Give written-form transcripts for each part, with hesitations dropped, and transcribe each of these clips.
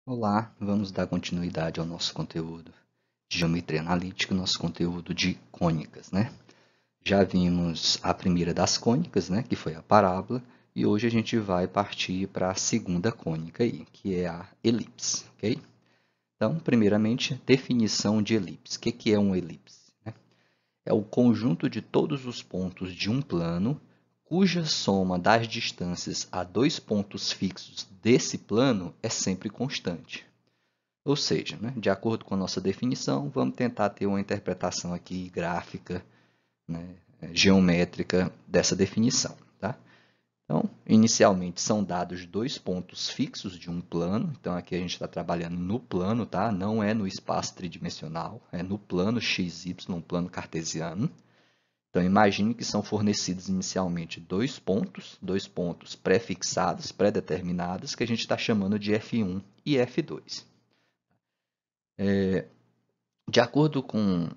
Olá, vamos dar continuidade ao nosso conteúdo de geometria analítica, nosso conteúdo de cônicas, né? Já vimos a primeira das cônicas, né, que foi a parábola, e hoje a gente vai partir para a segunda cônica aí, que é a elipse, ok? Então, primeiramente, definição de elipse. O que é um elipse? É o conjunto de todos os pontos de um plano cuja soma das distâncias a dois pontos fixos desse plano é sempre constante. Ou seja, né, de acordo com a nossa definição, vamos tentar ter uma interpretação aqui gráfica, né, geométrica dessa definição. Tá? Então, inicialmente são dados dois pontos fixos de um plano. Então, aqui a gente está trabalhando no plano, tá? Não é no espaço tridimensional, é no plano XY, um plano cartesiano. Então, imagine que são fornecidos inicialmente dois pontos pré-fixados, pré-determinados, que a gente está chamando de F1 e F2. De acordo com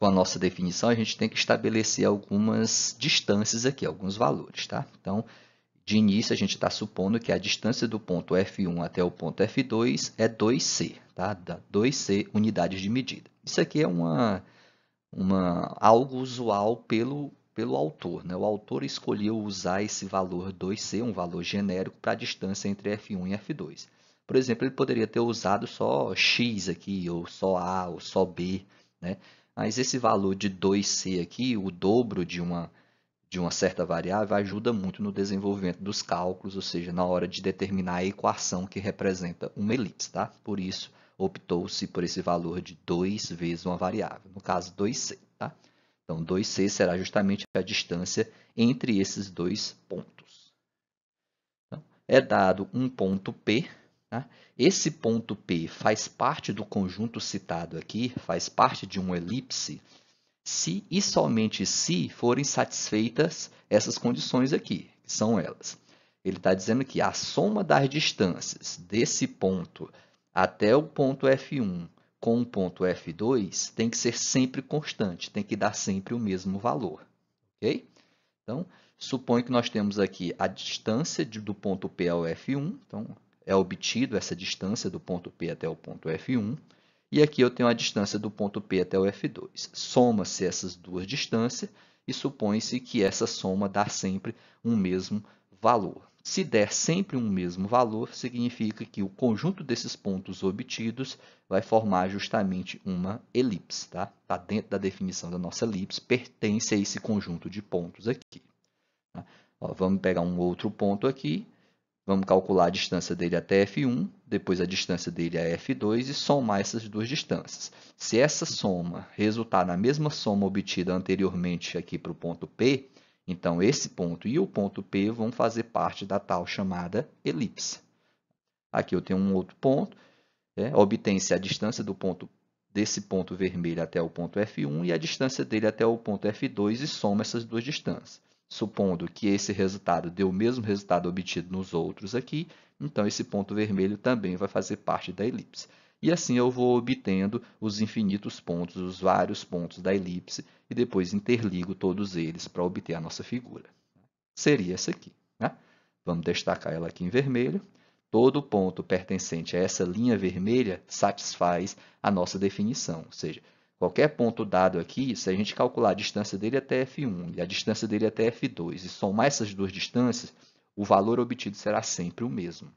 a nossa definição, a gente tem que estabelecer algumas distâncias aqui, alguns valores. Tá? Então, de início, a gente está supondo que a distância do ponto F1 até o ponto F2 é 2C, tá? 2C unidades de medida. Isso aqui é algo usual pelo autor. Né? O autor escolheu usar esse valor 2C, um valor genérico, para a distância entre F1 e F2. Por exemplo, ele poderia ter usado só X aqui, ou só A, ou só B, né? Mas esse valor de 2C aqui, o dobro de uma certa variável, ajuda muito no desenvolvimento dos cálculos, ou seja, na hora de determinar a equação que representa uma elipse. Tá? Por isso, optou-se por esse valor de 2 vezes uma variável, no caso 2C. Tá? Então, 2C será justamente a distância entre esses dois pontos. Então, é dado um ponto P. Tá? Esse ponto P faz parte do conjunto citado aqui, faz parte de uma elipse, se e somente se forem satisfeitas essas condições aqui, que são elas. Ele está dizendo que a soma das distâncias desse ponto até o ponto F1 com o ponto F2 tem que ser sempre constante, tem que dar sempre o mesmo valor. Ok? Então, suponho que nós temos aqui a distância do ponto P ao F1. Então, é obtido essa distância do ponto P até o ponto F1. E aqui eu tenho a distância do ponto P até o F2. Soma-se essas duas distâncias e supõe-se que essa soma dá sempre um mesmo valor. Se der sempre um mesmo valor, significa que o conjunto desses pontos obtidos vai formar justamente uma elipse. Está dentro da definição da nossa elipse, pertence a esse conjunto de pontos aqui. Tá? Ó, vamos pegar um outro ponto aqui. Vamos calcular a distância dele até F1, depois a distância dele a F2 e somar essas duas distâncias. Se essa soma resultar na mesma soma obtida anteriormente aqui para o ponto P, então esse ponto e o ponto P vão fazer parte da tal chamada elipse. Aqui eu tenho um outro ponto, obtém-se a distância desse ponto vermelho até o ponto F1 e a distância dele até o ponto F2 e soma essas duas distâncias. Supondo que esse resultado dê o mesmo resultado obtido nos outros aqui, então esse ponto vermelho também vai fazer parte da elipse. E assim eu vou obtendo os infinitos pontos, os vários pontos da elipse, e depois interligo todos eles para obter a nossa figura. Seria essa aqui. Né? Vamos destacar ela aqui em vermelho. Todo ponto pertencente a essa linha vermelha satisfaz a nossa definição. Ou seja, qualquer ponto dado aqui, se a gente calcular a distância dele até F1 e a distância dele até F2 e somar essas duas distâncias, o valor obtido será sempre o mesmo.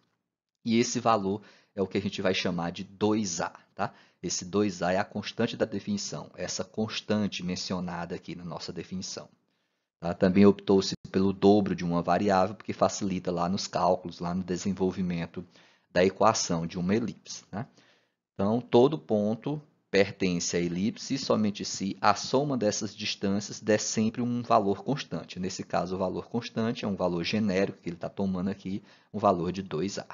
E esse valor é o que a gente vai chamar de 2A. Tá? Esse 2A é a constante da definição, essa constante mencionada aqui na nossa definição. Tá? Também optou-se pelo dobro de uma variável, porque facilita lá nos cálculos, lá no desenvolvimento da equação de uma elipse. Né? Então, todo ponto pertence à elipse e somente se a soma dessas distâncias der sempre um valor constante. Nesse caso, o valor constante é um valor genérico que ele está tomando aqui, um valor de 2A.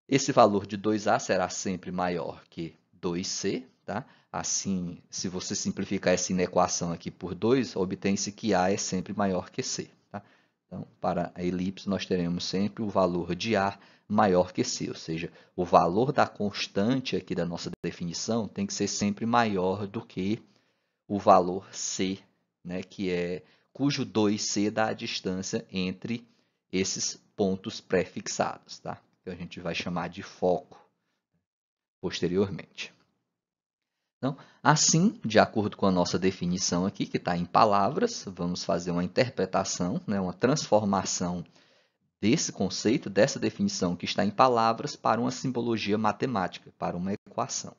Esse valor de 2A será sempre maior que 2C. Tá? Assim, se você simplificar essa inequação aqui por 2, obtém-se que A é sempre maior que C. Tá? Então, para a elipse, nós teremos sempre o valor de A maior que C, ou seja, o valor da constante aqui da nossa definição tem que ser sempre maior do que o valor C, né, cujo 2C dá a distância entre esses pontos pré-fixados. Tá? Que a gente vai chamar de foco posteriormente. Então, assim, de acordo com a nossa definição aqui, que está em palavras, vamos fazer uma interpretação, né, uma transformação desse conceito, dessa definição que está em palavras, para uma simbologia matemática, para uma equação.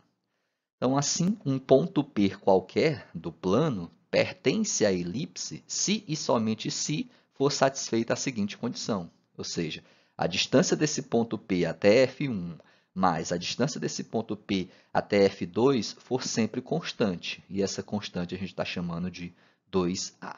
Então, assim, um ponto P qualquer do plano pertence à elipse se e somente se for satisfeita a seguinte condição, ou seja, a distância desse ponto P até F1 mais a distância desse ponto P até F2 for sempre constante, e essa constante a gente está chamando de 2A.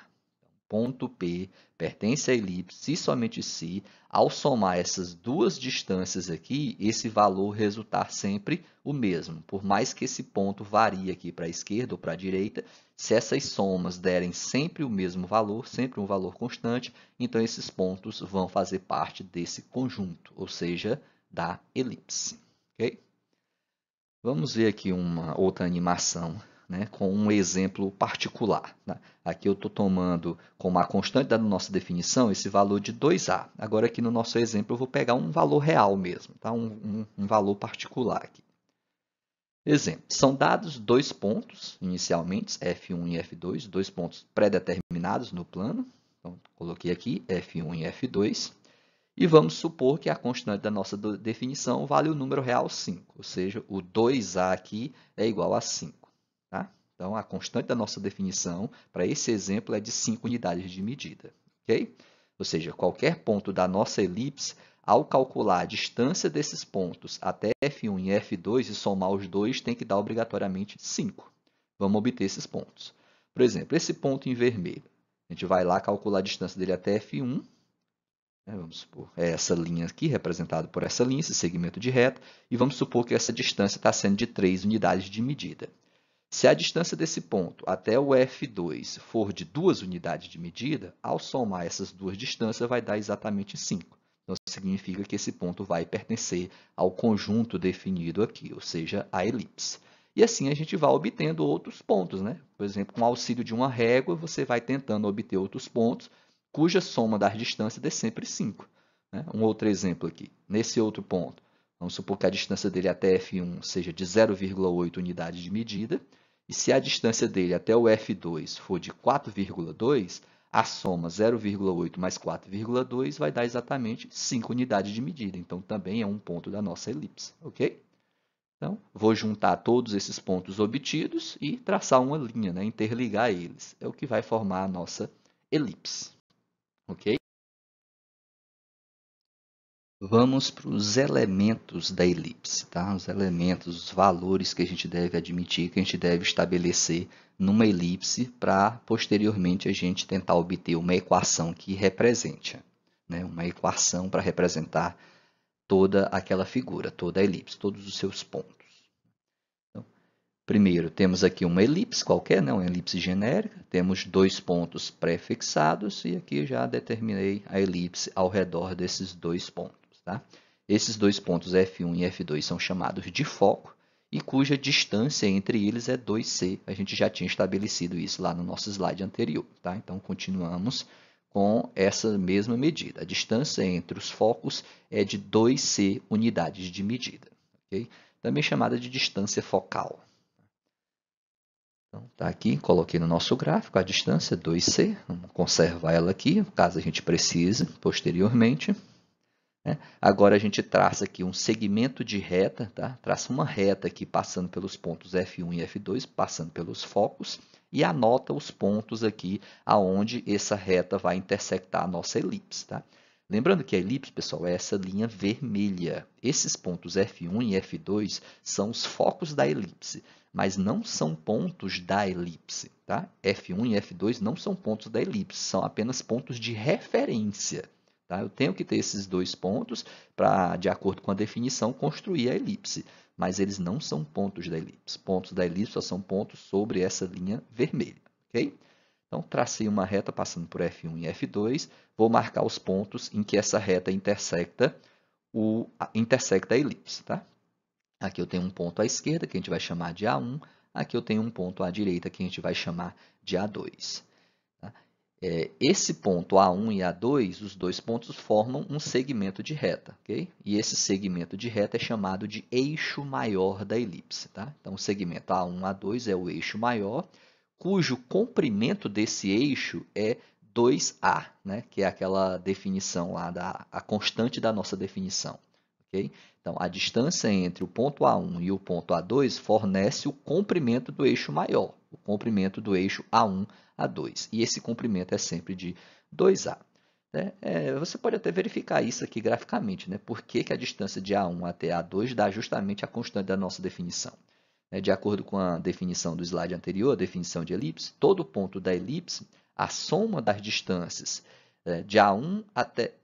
Ponto P pertence à elipse se somente se, ao somar essas duas distâncias aqui, esse valor resultar sempre o mesmo. Por mais que esse ponto varie aqui para a esquerda ou para a direita, se essas somas derem sempre o mesmo valor, sempre um valor constante, então esses pontos vão fazer parte desse conjunto, ou seja, da elipse. Okay? Vamos ver aqui uma outra animação, né, com um exemplo particular. Tá? Aqui eu estou tomando como a constante da nossa definição esse valor de 2A. Agora aqui no nosso exemplo eu vou pegar um valor real mesmo, tá? um valor particular aqui. Exemplo, são dados dois pontos inicialmente, F1 e F2, dois pontos pré-determinados no plano. Então, coloquei aqui F1 e F2. E vamos supor que a constante da nossa definição vale o número real 5, ou seja, o 2A aqui é igual a 5. Tá? Então, a constante da nossa definição, para esse exemplo, é de 5 unidades de medida. Okay? Ou seja, qualquer ponto da nossa elipse, ao calcular a distância desses pontos até F1 e F2 e somar os dois, tem que dar obrigatoriamente 5. Vamos obter esses pontos. Por exemplo, esse ponto em vermelho, a gente vai lá calcular a distância dele até F1, vamos supor, é essa linha aqui, representada por essa linha, esse segmento de reta, e vamos supor que essa distância está sendo de 3 unidades de medida. Se a distância desse ponto até o F2 for de 2 unidades de medida, ao somar essas duas distâncias vai dar exatamente 5. Então, significa que esse ponto vai pertencer ao conjunto definido aqui, ou seja, a elipse. E assim a gente vai obtendo outros pontos, né? Por exemplo, com o auxílio de uma régua, você vai tentando obter outros pontos, cuja soma das distâncias dê sempre 5. Né? Um outro exemplo aqui. Nesse outro ponto, vamos supor que a distância dele até F1 seja de 0,8 unidades de medida, e se a distância dele até o F2 for de 4,2, a soma 0,8 mais 4,2 vai dar exatamente 5 unidades de medida. Então, também é um ponto da nossa elipse. Ok? Então, vou juntar todos esses pontos obtidos e traçar uma linha, né? Interligar eles. É o que vai formar a nossa elipse. Ok? Vamos para os elementos da elipse, tá? Os elementos, os valores que a gente deve admitir, que a gente deve estabelecer numa elipse para, posteriormente, a gente tentar obter uma equação que represente, né? Uma equação para representar toda aquela figura, toda a elipse, todos os seus pontos. Então, primeiro, temos aqui uma elipse qualquer, né? Uma elipse genérica, temos dois pontos pré-fixados e aqui já determinei a elipse ao redor desses dois pontos. Tá? Esses dois pontos F1 e F2 são chamados de foco e cuja distância entre eles é 2C. A gente já tinha estabelecido isso lá no nosso slide anterior. Tá? Então, continuamos com essa mesma medida. A distância entre os focos é de 2C unidades de medida. Okay? Também chamada de distância focal. Então, tá aqui, coloquei no nosso gráfico a distância 2C. Vamos conservar ela aqui, caso a gente precise posteriormente. Agora a gente traça aqui um segmento de reta, tá? Traça uma reta aqui passando pelos pontos F1 e F2, passando pelos focos, e anota os pontos aqui aonde essa reta vai intersectar a nossa elipse. Tá? Lembrando que a elipse, pessoal, é essa linha vermelha. Esses pontos F1 e F2 são os focos da elipse, mas não são pontos da elipse. Tá? F1 e F2 não são pontos da elipse, são apenas pontos de referência. Tá? Eu tenho que ter esses dois pontos para, de acordo com a definição, construir a elipse. Mas eles não são pontos da elipse. Pontos da elipse só são pontos sobre essa linha vermelha. Okay? Então, tracei uma reta passando por F1 e F2. Vou marcar os pontos em que essa reta intersecta a elipse. Tá? Aqui eu tenho um ponto à esquerda, que a gente vai chamar de A1. Aqui eu tenho um ponto à direita, que a gente vai chamar de A2. Tá? Esse ponto A1 e A2, os dois pontos formam um segmento de reta, ok? E esse segmento de reta é chamado de eixo maior da elipse, tá? Então, o segmento A1, A2 é o eixo maior, cujo comprimento desse eixo é 2A, né? Que é aquela definição lá, a constante da nossa definição, ok? Então, a distância entre o ponto A1 e o ponto A2 fornece o comprimento do eixo maior, o comprimento do eixo A1, A2. E esse comprimento é sempre de 2A. Né? Você pode até verificar isso aqui graficamente, né? Por que a distância de A1 até A2 dá justamente a constante da nossa definição. De acordo com a definição do slide anterior, a definição de elipse, todo ponto da elipse, a soma das distâncias de A1 até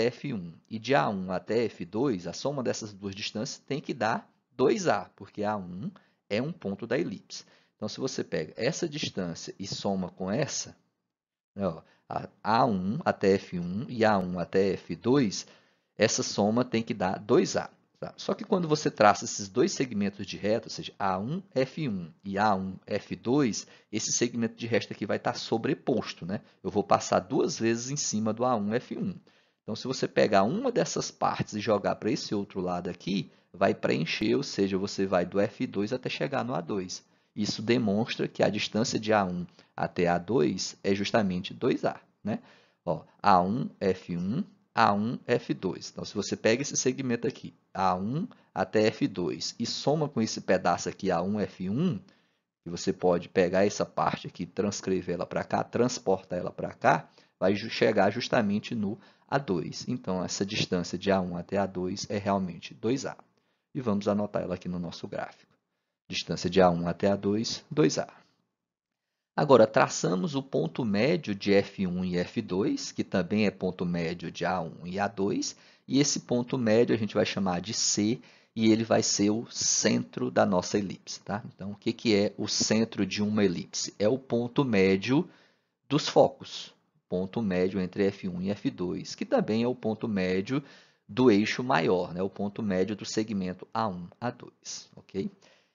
F1 e de A1 até F2, a soma dessas duas distâncias tem que dar 2A, porque A1 é um ponto da elipse. Então, se você pega essa distância e soma com essa, né, ó, A1 até F1 e A1 até F2, essa soma tem que dar 2A. Tá? Só que quando você traça esses dois segmentos de reta, ou seja, A1, F1 e A1, F2, esse segmento de reta aqui vai estar sobreposto. Né? Eu vou passar duas vezes em cima do A1, F1. Então, se você pegar uma dessas partes e jogar para esse outro lado aqui, vai preencher, ou seja, você vai do F2 até chegar no A2. Isso demonstra que a distância de A1 até A2 é justamente 2A. Né? Ó, A1, F1, A1, F2. Então, se você pega esse segmento aqui, A1 até F2, e soma com esse pedaço aqui, A1, F1, que você pode pegar essa parte aqui, transcrever ela para cá, transportar ela para cá, vai chegar justamente no A2. Então, essa distância de A1 até A2 é realmente 2A. E vamos anotar ela aqui no nosso gráfico. Distância de A1 até A2, 2A. Agora, traçamos o ponto médio de F1 e F2, que também é ponto médio de A1 e A2, e esse ponto médio a gente vai chamar de C, e ele vai ser o centro da nossa elipse. Tá? Então, o que é o centro de uma elipse? É o ponto médio dos focos, ponto médio entre F1 e F2, que também é o ponto médio do eixo maior, né? O ponto médio do segmento A1, A2. Ok?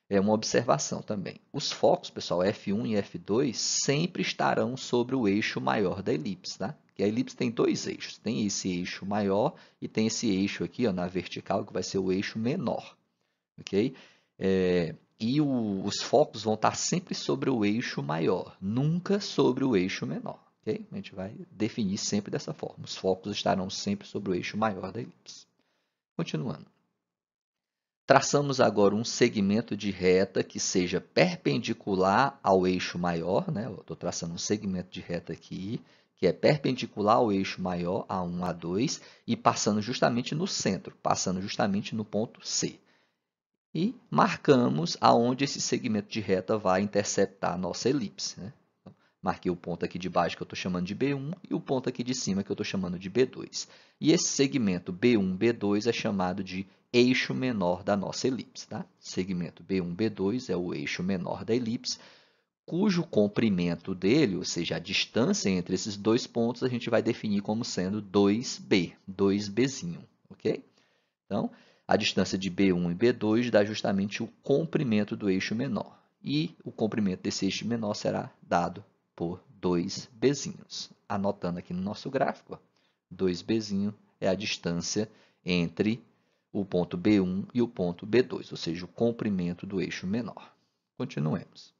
É uma observação também. Os focos, pessoal, F1 e F2, sempre estarão sobre o eixo maior da elipse. Tá? Porque a elipse tem dois eixos. Tem esse eixo maior e tem esse eixo aqui ó, na vertical, que vai ser o eixo menor. Okay? Os focos vão estar sempre sobre o eixo maior, nunca sobre o eixo menor. Okay? A gente vai definir sempre dessa forma. Os focos estarão sempre sobre o eixo maior da elipse. Continuando. Traçamos agora um segmento de reta que seja perpendicular ao eixo maior. Né? Estou traçando um segmento de reta aqui, que é perpendicular ao eixo maior, A1, A2, e passando justamente no centro, passando justamente no ponto C. E marcamos aonde esse segmento de reta vai interceptar a nossa elipse. Né? Então, marquei o ponto aqui de baixo que eu estou chamando de B1 e o ponto aqui de cima que eu estou chamando de B2. E esse segmento B1, B2 é chamado de eixo menor da nossa elipse. Tá? Segmento B1, B2 é o eixo menor da elipse, cujo comprimento dele, ou seja, a distância entre esses dois pontos, a gente vai definir como sendo 2B, 2Bzinho. Ok? Então, a distância de B1 e B2 dá justamente o comprimento do eixo menor. E o comprimento desse eixo menor será dado por 2Bzinhos. Anotando aqui no nosso gráfico, 2Bzinho é a distância entre o ponto B1 e o ponto B2, ou seja, o comprimento do eixo menor. Continuemos.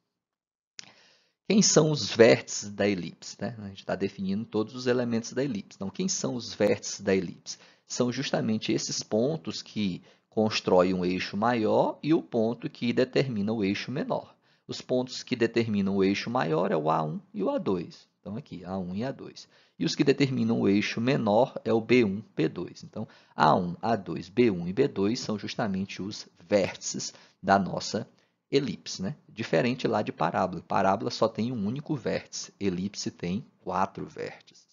Quem são os vértices da elipse? Né? A gente está definindo todos os elementos da elipse. Então, quem são os vértices da elipse? São justamente esses pontos que constroem um eixo maior e o ponto que determina o eixo menor. Os pontos que determinam o eixo maior é o A1 e o A2. Então, aqui, A1 e A2. E os que determinam o eixo menor é o B1, B2. Então, A1, A2, B1 e B2 são justamente os vértices da nossa elipse. Né? Diferente lá de parábola. Parábola só tem um único vértice. Elipse tem 4 vértices.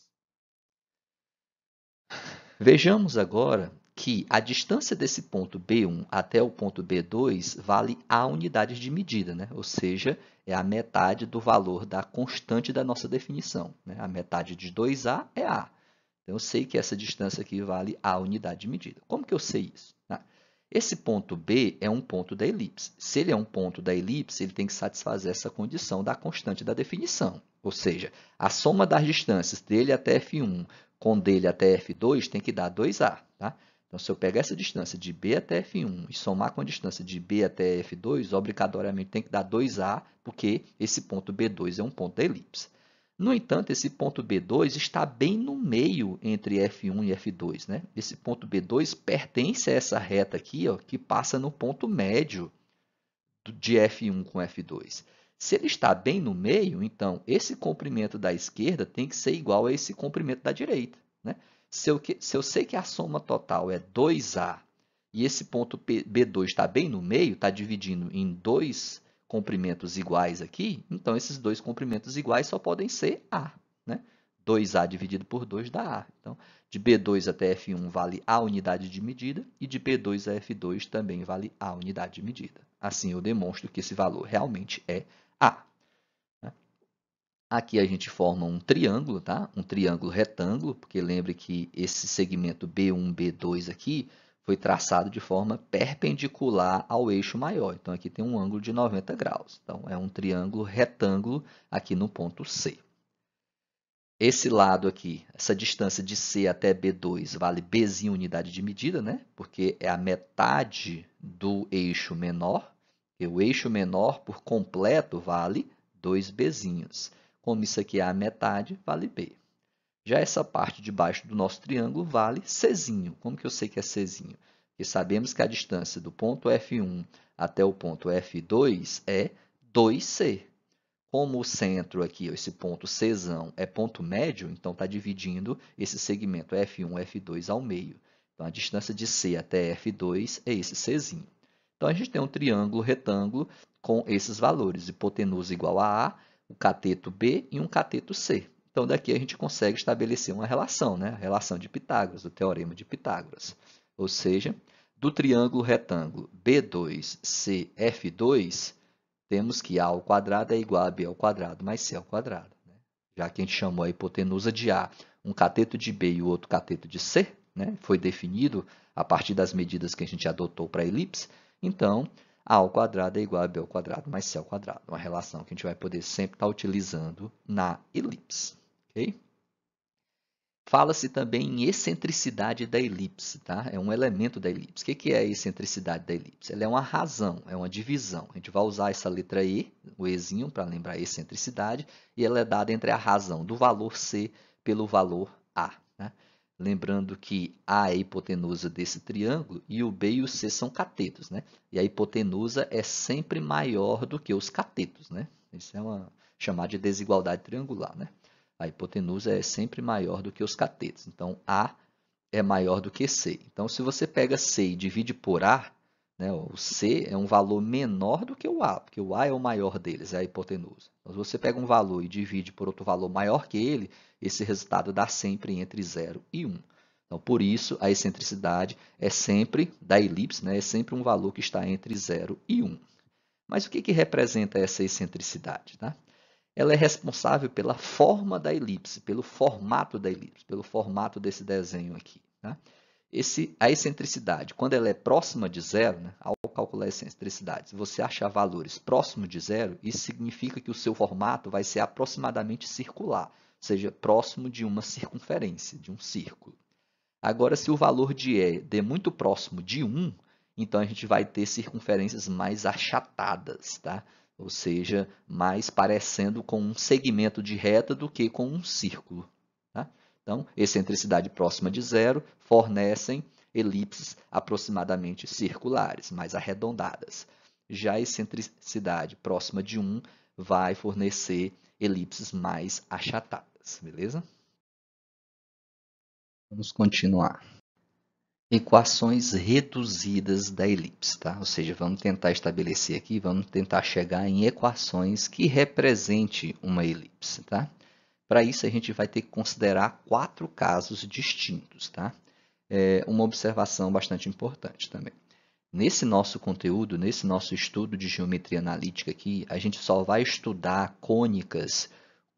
Vejamos agora que a distância desse ponto B1 até o ponto B2 vale A unidades de medida, né? Ou seja, é a metade do valor da constante da nossa definição. Né? A metade de 2A é A. Então, eu sei que essa distância aqui vale A unidade de medida. Como que eu sei isso? Esse ponto B é um ponto da elipse. Se ele é um ponto da elipse, ele tem que satisfazer essa condição da constante da definição. Ou seja, a soma das distâncias dele até F1 com dele até F2 tem que dar 2A. Tá? Então, se eu pegar essa distância de B até F1 e somar com a distância de B até F2, obrigatoriamente tem que dar 2A, porque esse ponto B2 é um ponto da elipse. No entanto, esse ponto B2 está bem no meio entre F1 e F2. Né? Esse ponto B2 pertence a essa reta aqui, ó, que passa no ponto médio de F1 com F2. Se ele está bem no meio, então esse comprimento da esquerda tem que ser igual a esse comprimento da direita. Né? Se eu sei que a soma total é 2A e esse ponto B2 está bem no meio, está dividindo em dois comprimentos iguais aqui, então esses dois comprimentos iguais só podem ser A. Né? 2A dividido por 2 dá A. Então, de B2 até F1 vale A unidade de medida e de B2 a F2 também vale A unidade de medida. Assim, eu demonstro que esse valor realmente é A. Aqui a gente forma um triângulo, tá? Um triângulo retângulo, porque lembre que esse segmento B1, B2 aqui foi traçado de forma perpendicular ao eixo maior. Então, aqui tem um ângulo de 90 graus. Então, é um triângulo retângulo aqui no ponto C. Esse lado aqui, essa distância de C até B2 vale Bzinho unidade de medida, né? Porque é a metade do eixo menor. E o eixo menor por completo vale 2Bzinhos. Como isso aqui é a metade, vale B. Já essa parte de baixo do nosso triângulo vale Czinho. Como que eu sei que é Czinho? Porque sabemos que a distância do ponto F1 até o ponto F2 é 2C. Como o centro aqui, esse ponto Czão, é ponto médio, então está dividindo esse segmento F1, F2 ao meio. Então, a distância de C até F2 é esse Czinho. Então, a gente tem um triângulo retângulo com esses valores, hipotenusa igual a A, o cateto B e um cateto C. Então, daqui a gente consegue estabelecer uma relação, né? A relação de Pitágoras, o teorema de Pitágoras. Ou seja, do triângulo retângulo B2CF2, temos que A ao quadrado é igual a B ao quadrado mais C ao quadrado. Né? Já que a gente chamou a hipotenusa de A, um cateto de B e o outro cateto de C, né? Foi definido a partir das medidas que a gente adotou para a elipse, então A ao quadrado é igual a B ao quadrado mais C ao quadrado. Uma relação que a gente vai poder sempre estar utilizando na elipse. Okay? Fala-se também em excentricidade da elipse, tá? É um elemento da elipse. O que é a excentricidade da elipse? Ela é uma razão, é uma divisão. A gente vai usar essa letra E, o Ezinho, para lembrar a excentricidade, e ela é dada entre a razão do valor C pelo valor A. Né? Lembrando que A é a hipotenusa desse triângulo e o B e o C são catetos. Né? E a hipotenusa é sempre maior do que os catetos. Né? Isso é chamada de desigualdade triangular. Né? A hipotenusa é sempre maior do que os catetos. Então, A é maior do que C. Então, se você pega C e divide por A, né, o C é um valor menor do que o A, porque o A é o maior deles, é a hipotenusa. Então, se você pega um valor e divide por outro valor maior que ele, esse resultado dá sempre entre 0 e 1. Então, por isso, a excentricidade é sempre, da elipse, né, é sempre um valor que está entre 0 e 1. Mas o que representa essa excentricidade? Tá? Ela é responsável pela forma da elipse, pelo formato da elipse, pelo formato desse desenho aqui. Tá? A excentricidade, quando ela é próxima de zero, né, ao calcular a excentricidade, se você achar valores próximos de zero, isso significa que o seu formato vai ser aproximadamente circular, ou seja, próximo de uma circunferência, de um círculo. Agora, se o valor de E der muito próximo de 1, então a gente vai ter circunferências mais achatadas, tá? Ou seja, mais parecendo com um segmento de reta do que com um círculo. Tá? Então, excentricidade próxima de zero fornecem elipses aproximadamente circulares, mais arredondadas. Já a excentricidade próxima de 1 vai fornecer elipses mais achatadas, beleza? Vamos continuar. Equações reduzidas da elipse, tá? Ou seja, vamos tentar estabelecer aqui, vamos tentar chegar em equações que representem uma elipse, tá? Para isso, a gente vai ter que considerar 4 casos distintos, tá? Uma observação bastante importante também. Nesse nosso conteúdo, nesse nosso estudo de geometria analítica aqui, a gente só vai estudar cônicas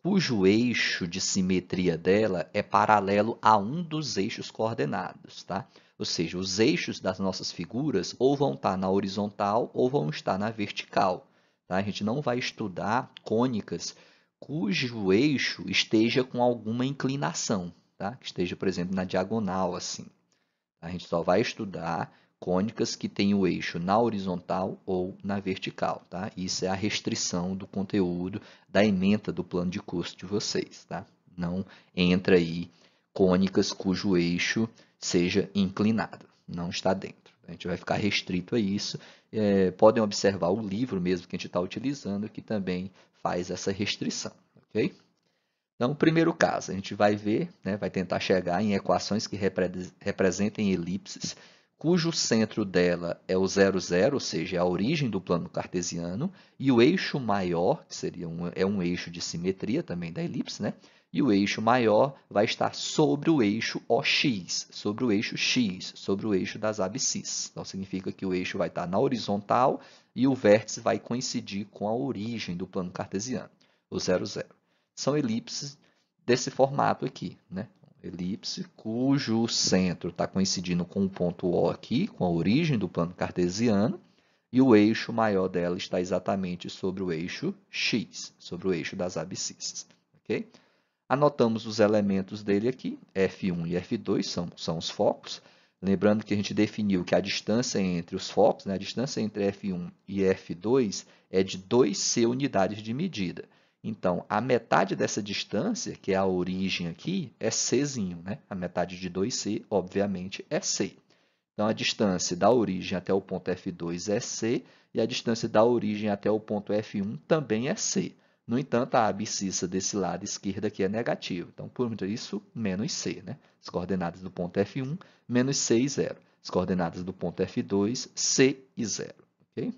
cujo eixo de simetria dela é paralelo a um dos eixos coordenados, tá? Ou seja, os eixos das nossas figuras ou vão estar na horizontal ou vão estar na vertical. Tá? A gente não vai estudar cônicas cujo eixo esteja com alguma inclinação, tá? Que esteja, por exemplo, na diagonal, assim. A gente só vai estudar cônicas que têm o eixo na horizontal ou na vertical, tá? Isso é a restrição do conteúdo da ementa do plano de curso de vocês, tá? Não entra aí cônicas cujo eixo seja inclinado, não está dentro. A gente vai ficar restrito a isso. Podem observar o livro mesmo que a gente está utilizando, que também faz essa restrição, ok? Então, o primeiro caso, a gente vai ver, né, vai tentar chegar em equações que representem elipses, cujo centro dela é o 0, 0, ou seja, é a origem do plano cartesiano, e o eixo maior, que seria um eixo de simetria também da elipse, né? E o eixo maior vai estar sobre o eixo OX, sobre o eixo X, sobre o eixo das abscissas. Então, significa que o eixo vai estar na horizontal e o vértice vai coincidir com a origem do plano cartesiano, o 0, 0. São elipses desse formato aqui, né? Elipse cujo centro está coincidindo com o ponto O aqui, com a origem do plano cartesiano, e o eixo maior dela está exatamente sobre o eixo X, sobre o eixo das abscissas. Okay? Anotamos os elementos dele aqui, F1 e F2 são os focos. Lembrando que a gente definiu que a distância entre os focos, né, a distância entre F1 e F2 é de 2C unidades de medida. Então, a metade dessa distância, que é a origem aqui, é Czinho, né? A metade de 2C, obviamente, é C. Então, a distância da origem até o ponto F2 é C, e a distância da origem até o ponto F1 também é C. No entanto, a abscissa desse lado esquerdo aqui é negativa. Então, por isso, menos C. Né? As coordenadas do ponto F1, menos C e 0. As coordenadas do ponto F2, C e 0. Okay?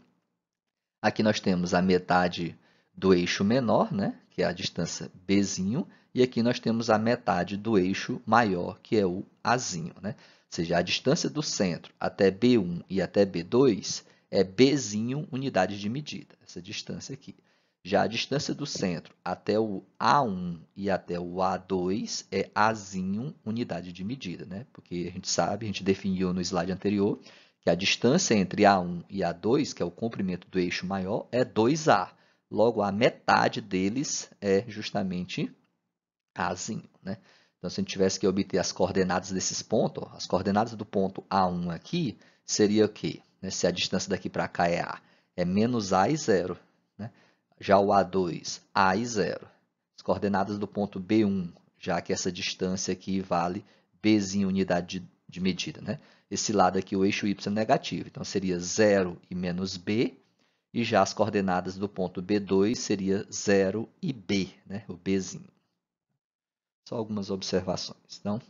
Aqui nós temos a metade do eixo menor, né? Que é a distância Bzinho, e aqui nós temos a metade do eixo maior, que é o Azinho. Né? Ou seja, a distância do centro até B1 e até B2 é Bzinho unidade de medida, essa distância aqui. Já a distância do centro até o A1 e até o A2 é Azinho unidade de medida, né? Porque a gente sabe, a gente definiu no slide anterior, que a distância entre A1 e A2, que é o comprimento do eixo maior, é 2A. Logo, a metade deles é justamente Azinho, né? Então, se a gente tivesse que obter as coordenadas desses pontos, ó, as coordenadas do ponto A1 aqui, seria o quê? Se a distância daqui para cá é A, é menos A e 0. Né? Já o A2, A e 0. As coordenadas do ponto B1, já que essa distância aqui vale Bzinho unidade de medida. Né? Esse lado aqui, o eixo Y é negativo, então seria 0 e menos B, e já as coordenadas do ponto B2 seria 0 e B, né? O Bzinho. Só algumas observações. Então,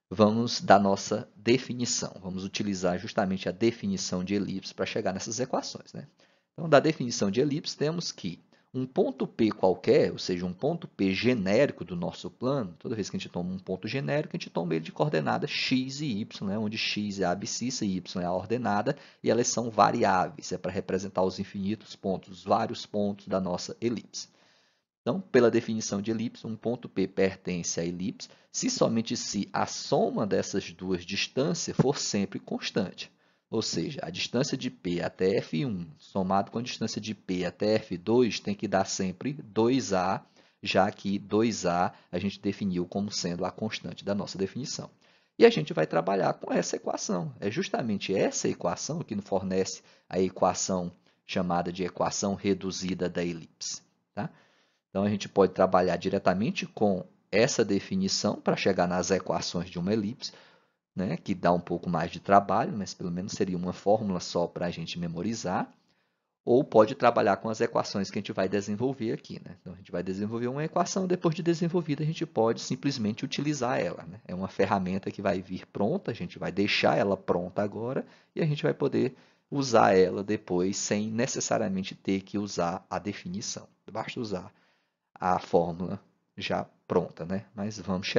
vamos da nossa definição. Vamos utilizar justamente a definição de elipse para chegar nessas equações. Né? Então, da definição de elipse, temos que um ponto P qualquer, ou seja, um ponto P genérico do nosso plano, toda vez que a gente toma um ponto genérico, a gente toma ele de coordenadas x e y, né? Onde x é a abscissa e y é a ordenada, e elas são variáveis, é para representar os infinitos pontos, os vários pontos da nossa elipse. Então, pela definição de elipse, um ponto P pertence à elipse se somente se a soma dessas duas distâncias for sempre constante. Ou seja, a distância de P até F1 somado com a distância de P até F2 tem que dar sempre 2A, já que 2A a gente definiu como sendo a constante da nossa definição. E a gente vai trabalhar com essa equação. É justamente essa equação que nos fornece a equação chamada de equação reduzida da elipse. Tá? Então, a gente pode trabalhar diretamente com essa definição para chegar nas equações de uma elipse, né, que dá um pouco mais de trabalho, mas pelo menos seria uma fórmula só para a gente memorizar, ou pode trabalhar com as equações que a gente vai desenvolver aqui. Né? Então, a gente vai desenvolver uma equação, depois de desenvolvida, a gente pode simplesmente utilizar ela. Né? É uma ferramenta que vai vir pronta, a gente vai deixar ela pronta agora, e a gente vai poder usar ela depois, sem necessariamente ter que usar a definição. Basta usar a fórmula já pronta, né? Mas vamos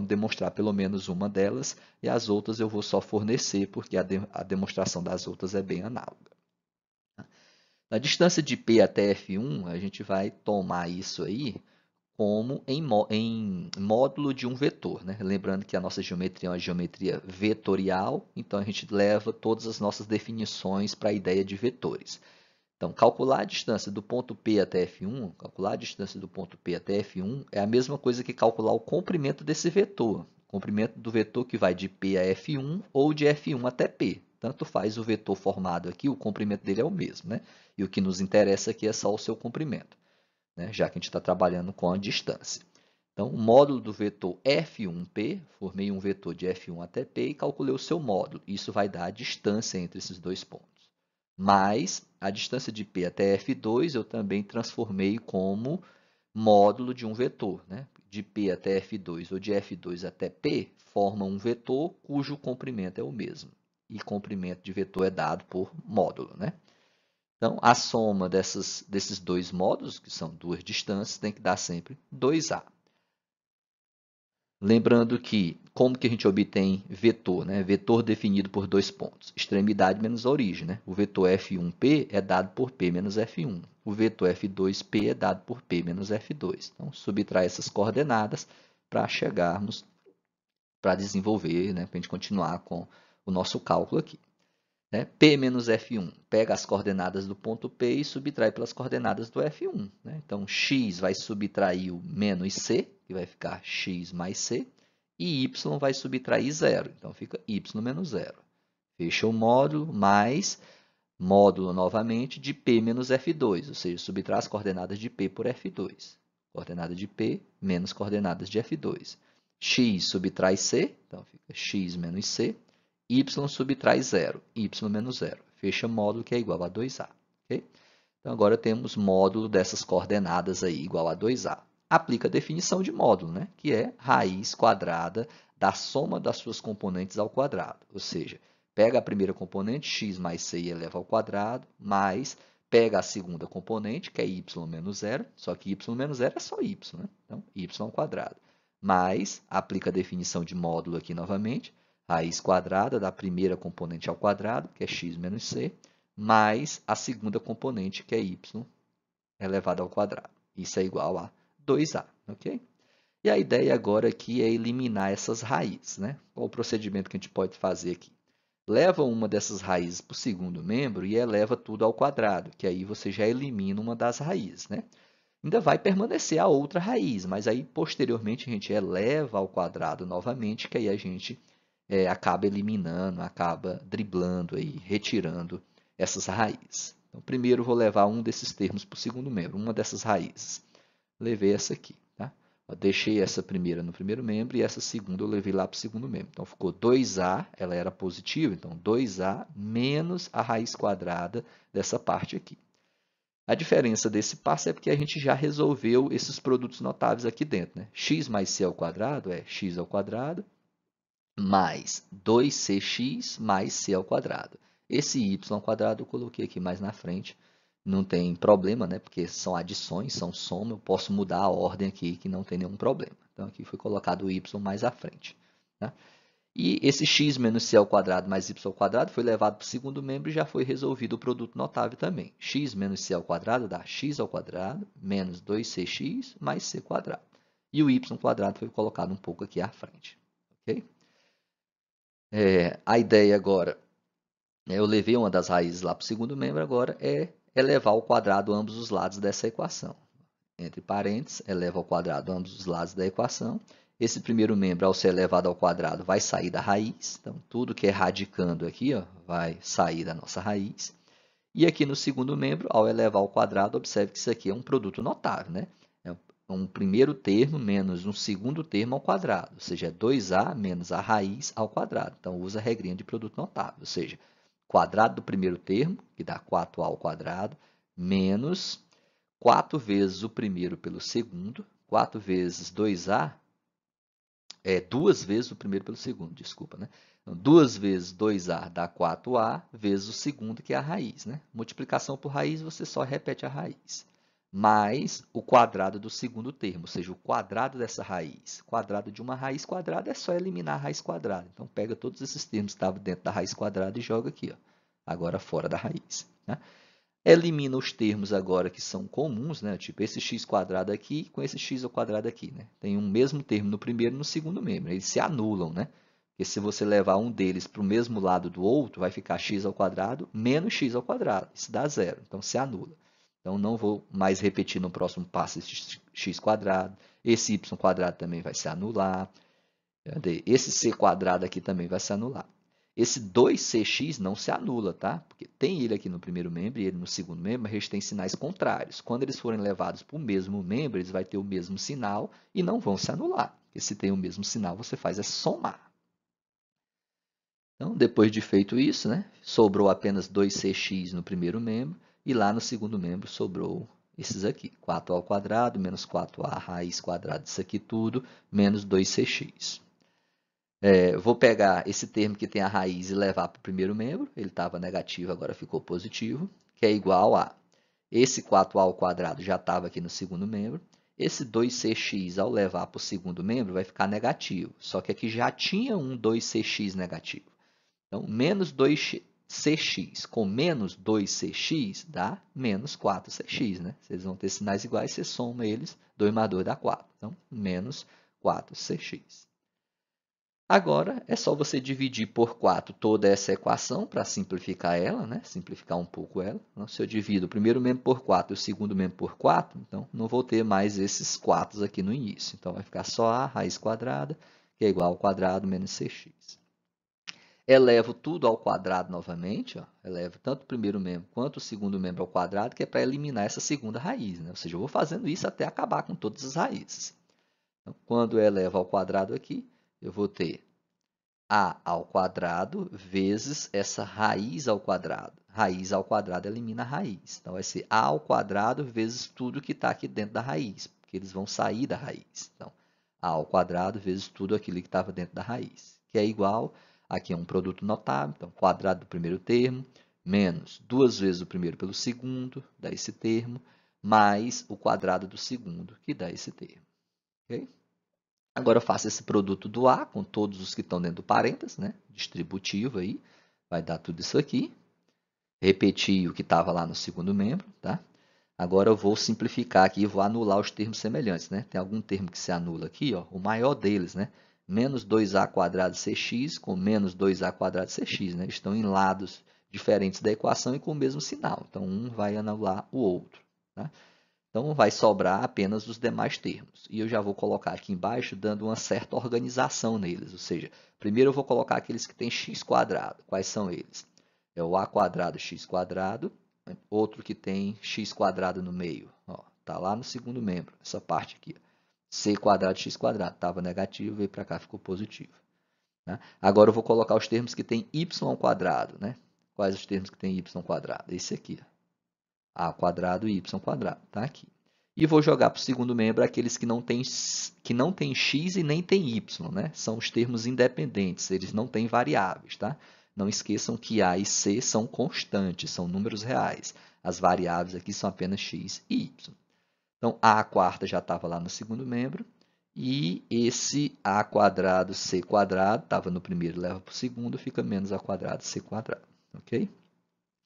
demonstrar pelo menos uma delas, e as outras eu vou só fornecer, porque a demonstração das outras é bem análoga. Na distância de P até F1, a gente vai tomar isso aí como em módulo de um vetor. Né? Lembrando que a nossa geometria é uma geometria vetorial, então a gente leva todas as nossas definições para a ideia de vetores. Então, calcular a distância do ponto P até F1, calcular a distância do ponto P até F1 é a mesma coisa que calcular o comprimento desse vetor. O comprimento do vetor que vai de P a F1 ou de F1 até P. Tanto faz o vetor formado aqui, o comprimento dele é o mesmo, né? E o que nos interessa aqui é só o seu comprimento, né? Já que a gente está trabalhando com a distância. Então, o módulo do vetor F1P, formei um vetor de F1 até P e calculei o seu módulo. Isso vai dar a distância entre esses dois pontos. Mas a distância de P até F2 eu também transformei como módulo de um vetor, né? De P até F2 ou de F2 até P forma um vetor cujo comprimento é o mesmo. E comprimento de vetor é dado por módulo, né? Então, a soma desses dois módulos, que são duas distâncias, tem que dar sempre 2A. Lembrando que, como que a gente obtém vetor, né? Vetor definido por dois pontos, extremidade menos a origem, né? O vetor F1P é dado por P menos F1. O vetor F2P é dado por P menos F2. Então, subtrai essas coordenadas para chegarmos, para desenvolver, né? Para a gente continuar com o nosso cálculo aqui. Né? P menos F1 pega as coordenadas do ponto P e subtrai pelas coordenadas do F1. Né? Então, x vai subtrair o menos c, que vai ficar x mais c, e y vai subtrair 0, então fica y menos 0. Fecha o módulo, mais módulo novamente de P menos F2, ou seja, subtrai as coordenadas de P por F2. Coordenada de P menos coordenadas de F2. X subtrai c, então fica x menos c, y subtrai 0, y menos 0. Fecha módulo que é igual a 2A. Okay? Então, agora temos módulo dessas coordenadas aí igual a 2A. Aplica a definição de módulo, né? Que é raiz quadrada da soma das suas componentes ao quadrado. Ou seja, pega a primeira componente, x mais c eleva ao quadrado, mais pega a segunda componente, que é y menos 0, só que y menos 0 é só y, né? Então, y ao quadrado. Mais, aplica a definição de módulo aqui novamente, raiz quadrada da primeira componente ao quadrado, que é x menos c, mais a segunda componente, que é y elevado ao quadrado. Isso é igual a 2a, ok? E a ideia agora aqui é eliminar essas raízes, né? Qual o procedimento que a gente pode fazer aqui? Leva uma dessas raízes para o segundo membro e eleva tudo ao quadrado, que aí você já elimina uma das raízes, né? Ainda vai permanecer a outra raiz, mas aí posteriormente a gente eleva ao quadrado novamente, que aí a gente acaba eliminando, acaba driblando, aí, retirando essas raízes. Então, primeiro vou levar um desses termos para o segundo membro, uma dessas raízes. Levei essa aqui. Tá? Eu deixei essa primeira no primeiro membro e essa segunda eu levei lá para o segundo membro. Então, ficou 2a, ela era positiva, então 2a menos a raiz quadrada dessa parte aqui. A diferença desse passo é porque a gente já resolveu esses produtos notáveis aqui dentro. Né? X mais c ao quadrado é x ao quadrado mais 2cx mais c ao quadrado. Esse y ao quadrado eu coloquei aqui mais na frente. Não tem problema, né? Porque são adições, são soma. Eu posso mudar a ordem aqui que não tem nenhum problema. Então, aqui foi colocado o y mais à frente. Tá? E esse x menos c ao quadrado mais y ao quadrado foi levado para o segundo membro e já foi resolvido o produto notável também. X menos c ao quadrado dá x ao quadrado menos 2cx mais c quadrado. E o y quadrado foi colocado um pouco aqui à frente. Ok? A ideia agora, eu levei uma das raízes lá para o segundo membro, agora é elevar ao quadrado ambos os lados dessa equação. Entre parênteses, eleva ao quadrado ambos os lados da equação. Esse primeiro membro, ao ser elevado ao quadrado, vai sair da raiz. Então, tudo que é radicando aqui vai sair da nossa raiz. E aqui no segundo membro, ao elevar ao quadrado, observe que isso aqui é um produto notável, né? É um primeiro termo menos um segundo termo ao quadrado, ou seja, é 2a menos a raiz ao quadrado. Então, usa a regrinha de produto notável, ou seja, quadrado do primeiro termo, que dá 4a ao quadrado, menos 4 vezes o primeiro pelo segundo, 4 vezes 2a, duas vezes o primeiro pelo segundo, desculpa, né? Então, 2 vezes 2a dá 4a, vezes o segundo, que é a raiz, né? Multiplicação por raiz, você só repete a raiz. Mais o quadrado do segundo termo, ou seja, o quadrado dessa raiz. Quadrado de uma raiz quadrada é só eliminar a raiz quadrada. Então, pega todos esses termos que estavam dentro da raiz quadrada e joga aqui, ó, agora fora da raiz. Né? Elimina os termos agora que são comuns, né? Tipo esse x quadrado aqui com esse x ao quadrado aqui. Né? Tem um mesmo termo no primeiro e no segundo membro. Eles se anulam, né? Porque se você levar um deles para o mesmo lado do outro, vai ficar x ao quadrado menos x ao quadrado. Isso dá zero, então se anula. Então não vou mais repetir no próximo passo esse x quadrado. Esse y quadrado também vai se anular. Esse c quadrado aqui também vai se anular. Esse 2cx não se anula, tá? Porque tem ele aqui no primeiro membro e ele no segundo membro, mas eles têm sinais contrários. Quando eles forem levados para o mesmo membro, eles vão ter o mesmo sinal e não vão se anular. Porque se tem o mesmo sinal, você faz é somar. Então, depois de feito isso, né, sobrou apenas 2cx no primeiro membro e lá no segundo membro sobrou esses aqui. 4a ao quadrado menos 4a raiz quadrada disso aqui tudo, menos 2cx. Vou pegar esse termo que tem a raiz e levar para o primeiro membro. Ele estava negativo, agora ficou positivo, que é igual a esse 4a ao quadrado já estava aqui no segundo membro. Esse 2cx, ao levar para o segundo membro, vai ficar negativo. Só que aqui já tinha um 2cx negativo. Então, menos 2cx com menos 2cx dá menos 4cx. Né? Vocês vão ter sinais iguais, você soma eles, 2 mais 2 dá 4. Então, menos 4cx. Agora, é só você dividir por 4 toda essa equação para simplificar ela, né? Simplificar um pouco ela. Então, se eu divido o primeiro membro por 4 e o segundo membro por 4, então não vou ter mais esses 4 aqui no início. Então, vai ficar só a raiz quadrada, que é igual ao quadrado menos cx. Elevo tudo ao quadrado novamente, ó. Elevo tanto o primeiro membro quanto o segundo membro ao quadrado, que é para eliminar essa segunda raiz. Né? Ou seja, eu vou fazendo isso até acabar com todas as raízes. Então, quando eu elevo ao quadrado aqui, eu vou ter a ao quadrado vezes essa raiz ao quadrado. Raiz ao quadrado elimina a raiz. Então, vai ser a ao quadrado vezes tudo que está aqui dentro da raiz, porque eles vão sair da raiz. Então, a ao quadrado vezes tudo aquilo que estava dentro da raiz, que é igual, aqui é um produto notável, então, quadrado do primeiro termo, menos 2 vezes o primeiro pelo segundo, dá esse termo, mais o quadrado do segundo, que dá esse termo. Ok? Agora eu faço esse produto do A com todos os que estão dentro do parênteses, né? Distributivo aí, vai dar tudo isso aqui. Repetir o que estava lá no segundo membro, tá? Agora eu vou simplificar aqui e vou anular os termos semelhantes, né? Tem algum termo que se anula aqui, ó, o maior deles, né? Menos 2a quadrado cx com menos 2a quadrado cx, né? Estão em lados diferentes da equação e com o mesmo sinal. Então, um vai anular o outro, tá? Então, vai sobrar apenas os demais termos. E eu já vou colocar aqui embaixo, dando uma certa organização neles. Ou seja, primeiro eu vou colocar aqueles que têm x quadrado. Quais são eles? É o a quadrado x quadrado, outro que tem x quadrado no meio. Está lá no segundo membro, essa parte aqui. C quadrado x quadrado. Estava negativo, veio para cá, ficou positivo. Né? Agora eu vou colocar os termos que têm y ao quadrado. Né? Quais os termos que têm y ao quadrado? Esse aqui. A quadrado e y quadrado, tá aqui. E vou jogar para o segundo membro aqueles que não têm x e nem têm y, né? São os termos independentes, eles não têm variáveis, tá? Não esqueçam que A e C são constantes, são números reais. As variáveis aqui são apenas x e y. Então, a quarta já estava lá no segundo membro, e esse a quadrado c quadrado, estava no primeiro, leva para o segundo, fica menos a quadrado c quadrado, ok?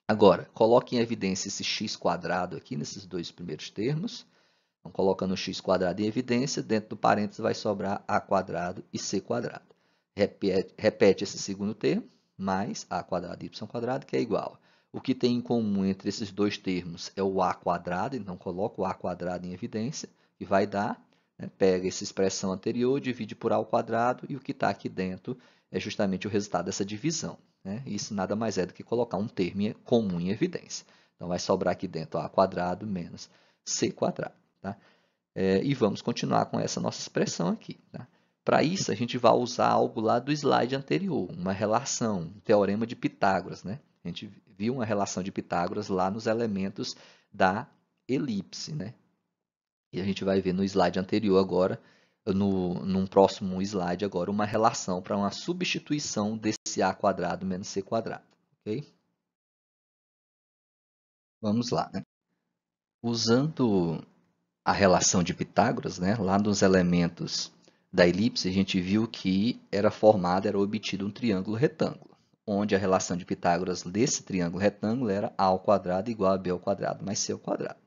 Agora, coloque em evidência esse x quadrado aqui, nesses dois primeiros termos. Então, colocando o x quadrado em evidência, dentro do parênteses vai sobrar a quadrado e c quadrado. Repete esse segundo termo, mais a quadrado e y quadrado, que é igual. O que tem em comum entre esses dois termos é o a quadrado, então coloco o a quadrado em evidência, que vai dar, né, pega essa expressão anterior, divide por a ao quadrado, e o que está aqui dentro é justamente o resultado dessa divisão. Né? Isso nada mais é do que colocar um termo comum em evidência. Então, vai sobrar aqui dentro a quadrado menos c quadrado. Tá? E vamos continuar com essa nossa expressão aqui. Tá? Para isso, a gente vai usar algo lá do slide anterior, uma relação, um teorema de Pitágoras. Né? A gente viu uma relação de Pitágoras lá nos elementos da elipse. Né? E a gente vai ver no slide anterior agora, num próximo slide agora, uma relação para uma substituição desse a quadrado menos c quadrado. Okay? Vamos lá. Né? Usando a relação de Pitágoras, né, lá nos elementos da elipse, a gente viu que era obtido um triângulo retângulo, onde a relação de Pitágoras desse triângulo retângulo era a ao quadrado igual a b ao quadrado mais c ao quadrado.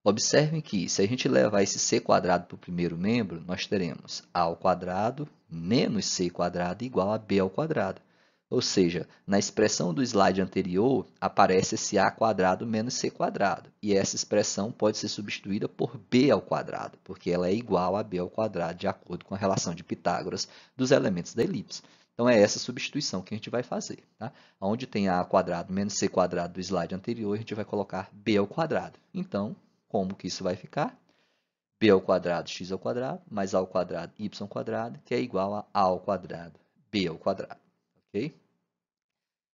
Observem que, se a gente levar esse c quadrado para o primeiro membro, nós teremos a ao quadrado menos c quadrado igual a b ao quadrado. Ou seja, na expressão do slide anterior, aparece esse a quadrado menos c quadrado. E essa expressão pode ser substituída por b ao quadrado, porque ela é igual a b ao quadrado, de acordo com a relação de Pitágoras dos elementos da elipse. Então, é essa substituição que a gente vai fazer. Tá? Onde tem a quadrado menos c quadrado do slide anterior, a gente vai colocar b ao quadrado. Então, como que isso vai ficar? B ao quadrado, x ao quadrado, mais a ao quadrado, y ao quadrado, que é igual a ao quadrado, b ao quadrado. Ok?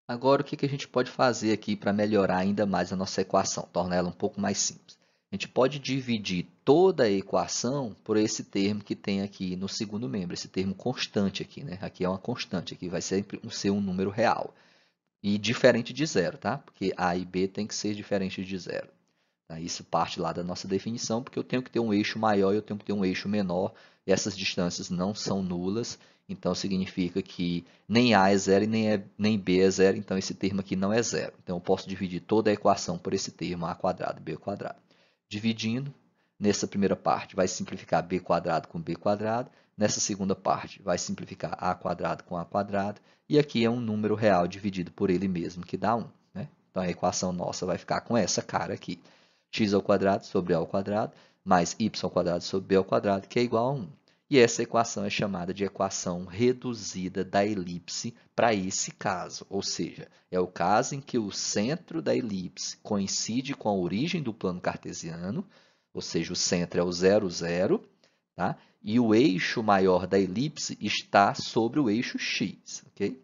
Agora, o que a gente pode fazer aqui para melhorar ainda mais a nossa equação, tornar ela um pouco mais simples? A gente pode dividir toda a equação por esse termo que tem aqui no segundo membro, esse termo constante aqui, né? Aqui é uma constante, aqui vai sempre ser um número real. E diferente de zero, tá? Porque a e b tem que ser diferente de zero. Isso parte lá da nossa definição, porque eu tenho que ter um eixo maior e eu tenho que ter um eixo menor, e essas distâncias não são nulas, então significa que nem A é zero e nem B é zero, então esse termo aqui não é zero. Então eu posso dividir toda a equação por esse termo A quadrado, B quadrado. Dividindo, nessa primeira parte vai simplificar B quadrado com B quadrado, nessa segunda parte vai simplificar A quadrado com A quadrado, e aqui é um número real dividido por ele mesmo, que dá 1. Né? Então a equação nossa vai ficar com essa cara aqui. X ao quadrado sobre A ao quadrado, mais y ao quadrado sobre B ao quadrado, que é igual a 1. E essa equação é chamada de equação reduzida da elipse para esse caso. Ou seja, é o caso em que o centro da elipse coincide com a origem do plano cartesiano, ou seja, o centro é o 0, 0, tá? E o eixo maior da elipse está sobre o eixo x. Okay?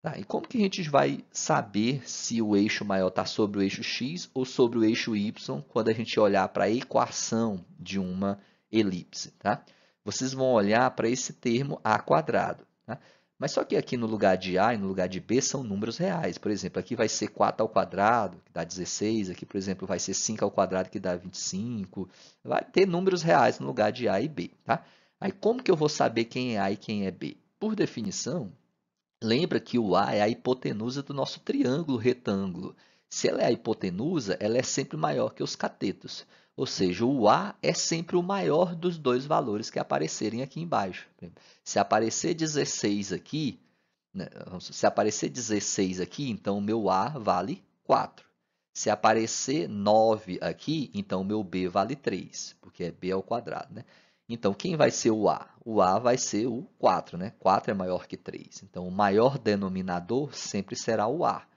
Tá, e como que a gente vai saber se o eixo maior está sobre o eixo x ou sobre o eixo y quando a gente olhar para a equação de uma elipse? Tá? Vocês vão olhar para esse termo a quadrado. Tá? Mas só que aqui no lugar de a e no lugar de b são números reais. Por exemplo, aqui vai ser 4 ao quadrado, que dá 16. Aqui, por exemplo, vai ser 5 ao quadrado, que dá 25. Vai ter números reais no lugar de a e b. Tá? Aí, como que eu vou saber quem é a e quem é b? Por definição, lembra que o A é a hipotenusa do nosso triângulo retângulo. Se ela é a hipotenusa, ela é sempre maior que os catetos. Ou seja, o A é sempre o maior dos dois valores que aparecerem aqui embaixo. Se aparecer 16 aqui, né, se aparecer 16 aqui, então o meu A vale 4. Se aparecer 9 aqui, então o meu B vale 3, porque é B ao quadrado. Né? Então, quem vai ser o A? O A vai ser o 4, né? 4 é maior que 3. Então, o maior denominador sempre será o A.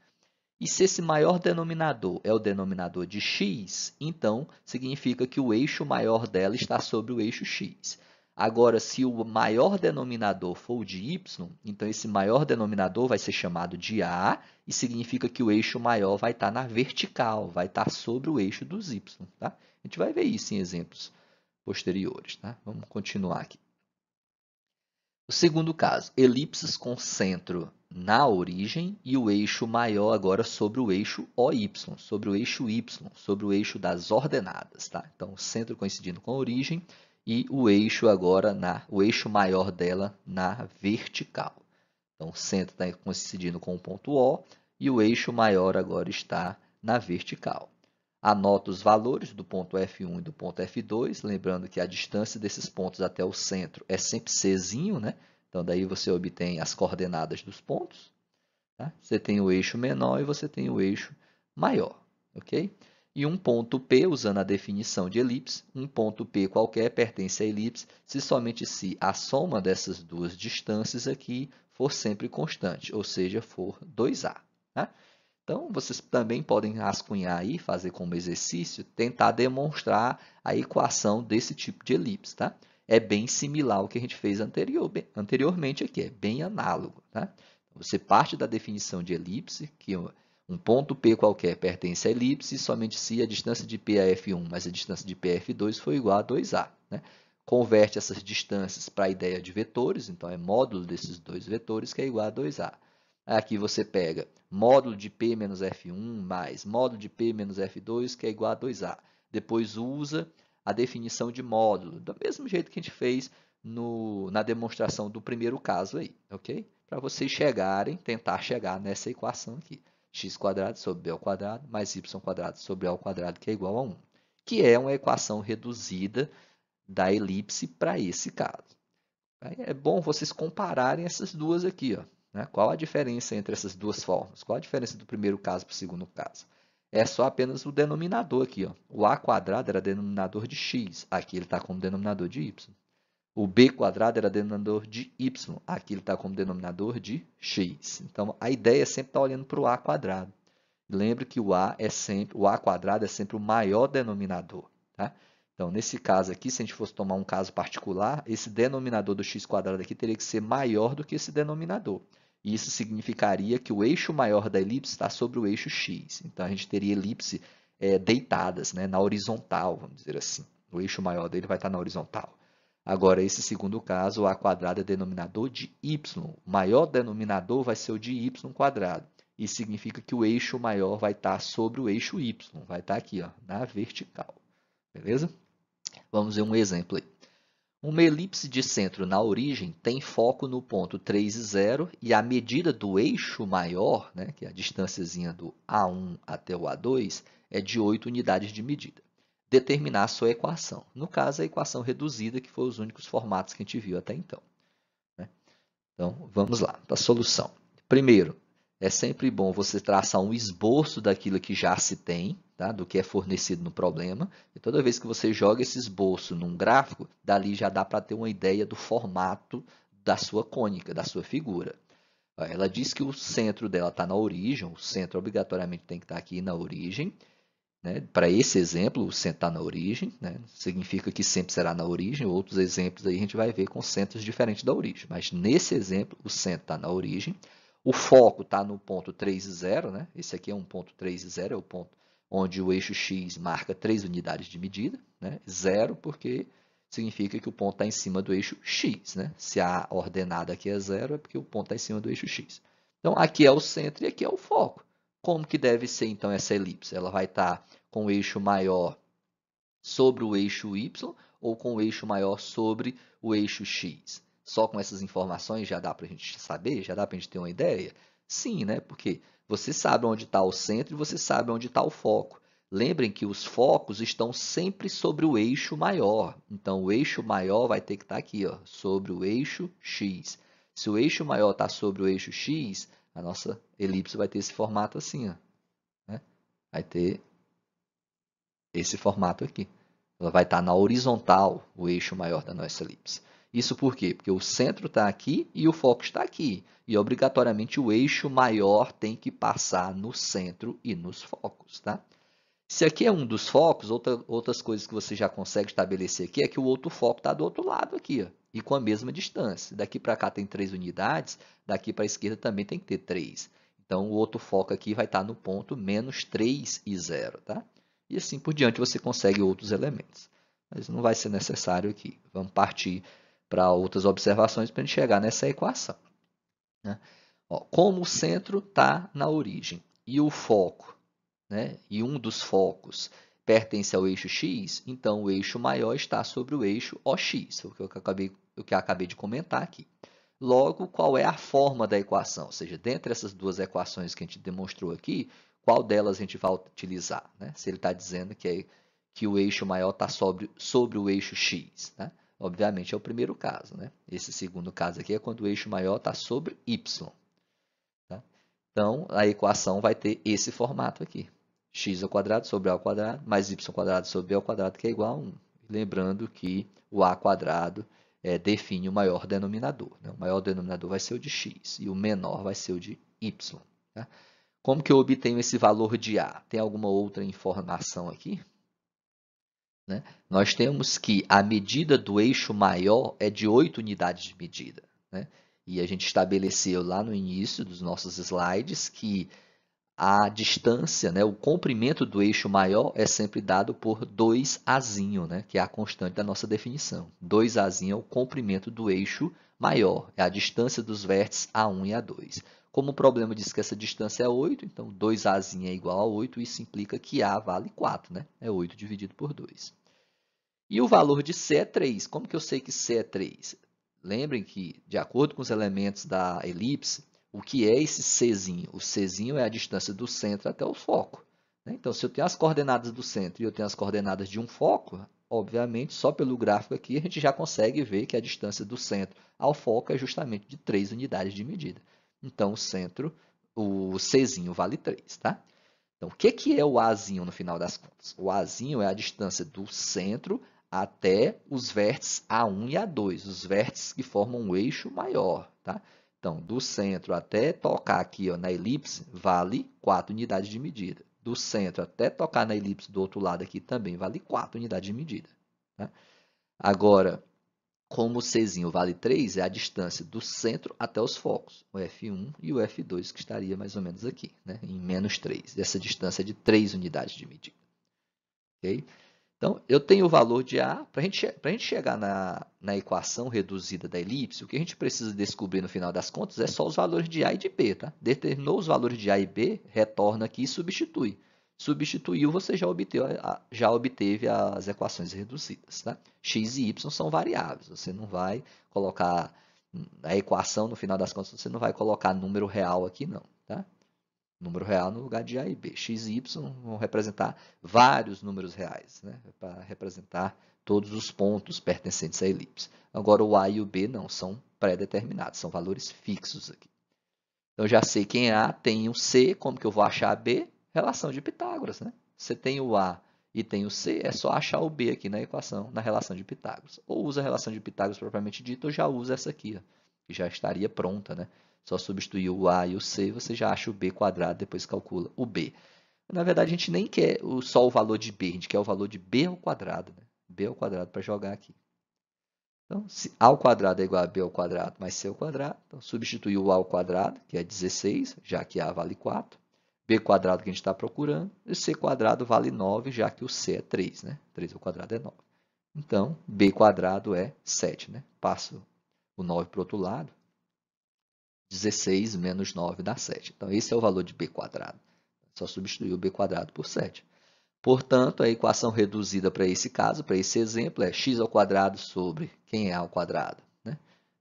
E se esse maior denominador é o denominador de x, então significa que o eixo maior dela está sobre o eixo x. Agora, se o maior denominador for o de y, então esse maior denominador vai ser chamado de A e significa que o eixo maior vai estar na vertical, vai estar sobre o eixo dos y. Tá? A gente vai ver isso em exemplos posteriores. Tá? Vamos continuar aqui. O segundo caso, elipses com centro na origem e o eixo maior agora sobre o eixo OY, sobre o eixo Y, sobre o eixo das ordenadas. Tá? Então, o centro coincidindo com a origem e o eixo agora, o eixo maior dela na vertical. Então, o centro está coincidindo com o ponto O e o eixo maior agora está na vertical. Anota os valores do ponto F1 e do ponto F2, lembrando que a distância desses pontos até o centro é sempre Czinho, né? Então, daí você obtém as coordenadas dos pontos. Tá? Você tem o eixo menor e você tem o eixo maior, ok? E um ponto P, usando a definição de elipse, um ponto P qualquer pertence à elipse se somente se a soma dessas duas distâncias aqui for sempre constante, ou seja, for 2A. Tá? Então, vocês também podem rascunhar aí, fazer como exercício, tentar demonstrar a equação desse tipo de elipse. Tá? É bem similar ao que a gente fez anteriormente aqui, é bem análogo. Tá? Você parte da definição de elipse, que um ponto P qualquer pertence à elipse, somente se a distância de P é F1 mais a distância de P é F2 for igual a 2A. Né? Converte essas distâncias para a ideia de vetores, então é módulo desses dois vetores que é igual a 2A. Aqui você pega módulo de P menos F1 mais módulo de P menos F2, que é igual a 2A. Depois usa a definição de módulo, do mesmo jeito que a gente fez na demonstração do primeiro caso aí, ok? Para vocês tentar chegar nessa equação aqui. X² sobre B ao quadrado mais Y² sobre A ao quadrado, que é igual a 1. Que é uma equação reduzida da elipse para esse caso. Aí é bom vocês compararem essas duas aqui, ó, né? Qual a diferença entre essas duas formas? Qual a diferença do primeiro caso para o segundo caso? É só apenas o denominador aqui, ó. O a quadrado era denominador de x, aqui ele está como denominador de y. O b quadrado era denominador de y, aqui ele está como denominador de x. Então, a ideia é sempre estar olhando para o a quadrado. Lembre que o a quadrado é sempre o maior denominador, tá? Então, nesse caso aqui, se a gente fosse tomar um caso particular, esse denominador do x quadrado aqui teria que ser maior do que esse denominador. E isso significaria que o eixo maior da elipse está sobre o eixo x. Então, a gente teria elipse deitadas, né, na horizontal, vamos dizer assim. O eixo maior dele vai estar na horizontal. Agora, esse segundo caso, o a quadrado é denominador de y. O maior denominador vai ser o de y quadrado. Isso significa que o eixo maior vai estar sobre o eixo y. Vai estar aqui, ó, na vertical. Beleza? Vamos ver um exemplo aí. Uma elipse de centro na origem tem foco no ponto 3 e 0 e a medida do eixo maior, né, que é a distânciazinha do A1 até o A2, é de 8 unidades de medida. Determinar a sua equação. No caso, a equação reduzida, que foi os únicos formatos que a gente viu até então, né? Então, vamos lá, para a solução. Primeiro, é sempre bom você traçar um esboço daquilo que já se tem, tá? Do que é fornecido no problema. E toda vez que você joga esse esboço num gráfico, dali já dá para ter uma ideia do formato da sua cônica, da sua figura. Ela diz que o centro dela está na origem, o centro obrigatoriamente tem que estar aqui na origem, né? Para esse exemplo, o centro está na origem, né? Significa que sempre será na origem. Outros exemplos aí a gente vai ver com centros diferentes da origem. Mas nesse exemplo, o centro está na origem. O foco está no ponto 3 e 0. Né? Esse aqui é um ponto 3 e 0, é o ponto onde o eixo x marca 3 unidades de medida. Né? 0 porque significa que o ponto está em cima do eixo x. Né? Se a ordenada aqui é 0, é porque o ponto está em cima do eixo x. Então, aqui é o centro e aqui é o foco. Como que deve ser, então, essa elipse? Ela vai estar com o eixo maior sobre o eixo y ou com o eixo maior sobre o eixo x? Só com essas informações já dá para a gente saber? Já dá para a gente ter uma ideia? Sim, né? Porque você sabe onde está o centro e você sabe onde está o foco. Lembrem que os focos estão sempre sobre o eixo maior. Então, o eixo maior vai ter que estar aqui, ó, sobre o eixo x. Se o eixo maior está sobre o eixo x, a nossa elipse vai ter esse formato assim, ó, né? Vai ter esse formato aqui. Ela vai estar na horizontal, o eixo maior da nossa elipse. Isso por quê? Porque o centro está aqui e o foco está aqui. E, obrigatoriamente, o eixo maior tem que passar no centro e nos focos, tá? Se aqui é um dos focos, outras coisas que você já consegue estabelecer aqui é que o outro foco está do outro lado aqui, ó, e com a mesma distância. Daqui para cá tem 3 unidades, daqui para a esquerda também tem que ter 3. Então, o outro foco aqui vai estar no ponto menos 3 e 0, tá? E assim por diante você consegue outros elementos. Mas não vai ser necessário aqui. Vamos partir para outras observações para a gente chegar nessa equação, né? Ó, como o centro está na origem e o foco, né, e um dos focos pertence ao eixo x, então o eixo maior está sobre o eixo OX, o que eu acabei de comentar aqui. Logo, qual é a forma da equação? Ou seja, dentre essas duas equações que a gente demonstrou aqui, qual delas a gente vai utilizar, né? Se ele está dizendo que o eixo maior está sobre o eixo x, né? Obviamente é o primeiro caso, né? Esse segundo caso aqui é quando o eixo maior está sobre y. Tá? Então, a equação vai ter esse formato aqui. X ao quadrado sobre a ao quadrado, mais y ao quadrado sobre b ao quadrado, que é igual a 1. Lembrando que o a quadrado define o maior denominador, né? O maior denominador vai ser o de x e o menor vai ser o de y. Tá? Como que eu obtenho esse valor de a? Tem alguma outra informação aqui? Né? Nós temos que a medida do eixo maior é de 8 unidades de medida, né? E a gente estabeleceu lá no início dos nossos slides que a distância, né, o comprimento do eixo maior é sempre dado por 2azinho, né, que é a constante da nossa definição. 2azinho é o comprimento do eixo maior, é a distância dos vértices A1 e A2. Como o problema diz que essa distância é 8, então 2azinho é igual a 8, isso implica que A vale 4, né? É 8 dividido por 2. E o valor de C é 3. Como que eu sei que C é 3? Lembrem que, de acordo com os elementos da elipse, o que é esse Czinho? O Czinho é a distância do centro até o foco, né? Então, se eu tenho as coordenadas do centro e eu tenho as coordenadas de um foco, obviamente, só pelo gráfico aqui, a gente já consegue ver que a distância do centro ao foco é justamente de 3 unidades de medida. Então, o centro, o Czinho vale 3, tá? Então, o que é o Azinho no final das contas? O Azinho é a distância do centro até os vértices A1 e A2, os vértices que formam um eixo maior, tá? Então, do centro até tocar aqui ó, na elipse, vale 4 unidades de medida. Do centro até tocar na elipse do outro lado aqui também vale 4 unidades de medida. Tá? Agora, como o Czinho vale 3, é a distância do centro até os focos, o F1 e o F2, que estaria mais ou menos aqui, né, em menos 3. Essa distância é de 3 unidades de medida. Okay? Então, eu tenho o valor de A. Para a gente chegar na equação reduzida da elipse, o que a gente precisa descobrir no final das contas é só os valores de A e de B. Tá? Determinou os valores de A e B, retorna aqui e substitui. Substituiu, você já obteve as equações reduzidas. Tá? X e Y são variáveis. Você não vai colocar a equação, no final das contas, você não vai colocar número real aqui, não. Tá? Número real no lugar de A e B. X e Y vão representar vários números reais, né? Para representar todos os pontos pertencentes à elipse. Agora, o A e o B não, são pré-determinados, são valores fixos aqui. Então, já sei quem é A, tem o C, como que eu vou achar a B? Relação de Pitágoras, né? Você tem o A e tem o C, é só achar o B aqui na equação, na relação de Pitágoras. Ou usa a relação de Pitágoras propriamente dita, ou já usa essa aqui, ó, que já estaria pronta, né? Só substituir o A e o C, você já acha o B quadrado, depois calcula o B. Na verdade, a gente nem quer só o valor de B, a gente quer o valor de B ao quadrado, né? B ao quadrado para jogar aqui. Então, se A ao quadrado é igual a B ao quadrado mais C ao quadrado, então substituir o A ao quadrado, que é 16, já que A vale 4. B quadrado que a gente está procurando, e C quadrado vale 9, já que o C é 3, né? 3 ao quadrado é 9. Então, B quadrado é 7, né? Passo o 9 para o outro lado, 16 menos 9 dá 7. Então, esse é o valor de B quadrado. Só substituir o B quadrado por 7. Portanto, a equação reduzida para esse caso, para esse exemplo, é x ao quadrado sobre quem é A ao quadrado? Né?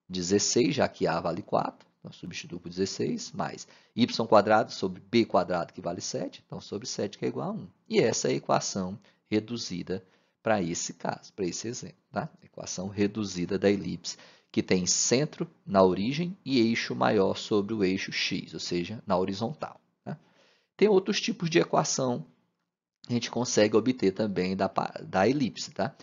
16, já que A vale 4, então substituo por 16, mais y quadrado sobre B quadrado, que vale 7, então sobre 7, que é igual a 1. E essa é a equação reduzida para esse caso, para esse exemplo. Tá? Equação reduzida da elipse, que tem centro na origem e eixo maior sobre o eixo x, ou seja, na horizontal. Tá? Tem outros tipos de equação que a gente consegue obter também da elipse. Tá?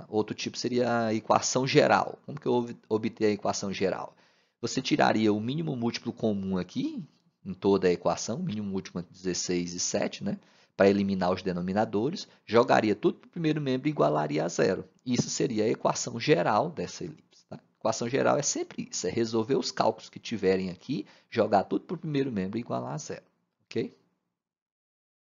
Outro tipo seria a equação geral. Como que eu obter a equação geral? Você tiraria o mínimo múltiplo comum aqui, em toda a equação, mínimo múltiplo entre 16 e 7, né? Para eliminar os denominadores, jogaria tudo para o primeiro membro e igualaria a zero. Isso seria a equação geral dessa elipse. Tá? A equação geral é sempre isso, é resolver os cálculos que tiverem aqui, jogar tudo para o primeiro membro e igualar a zero. Ok?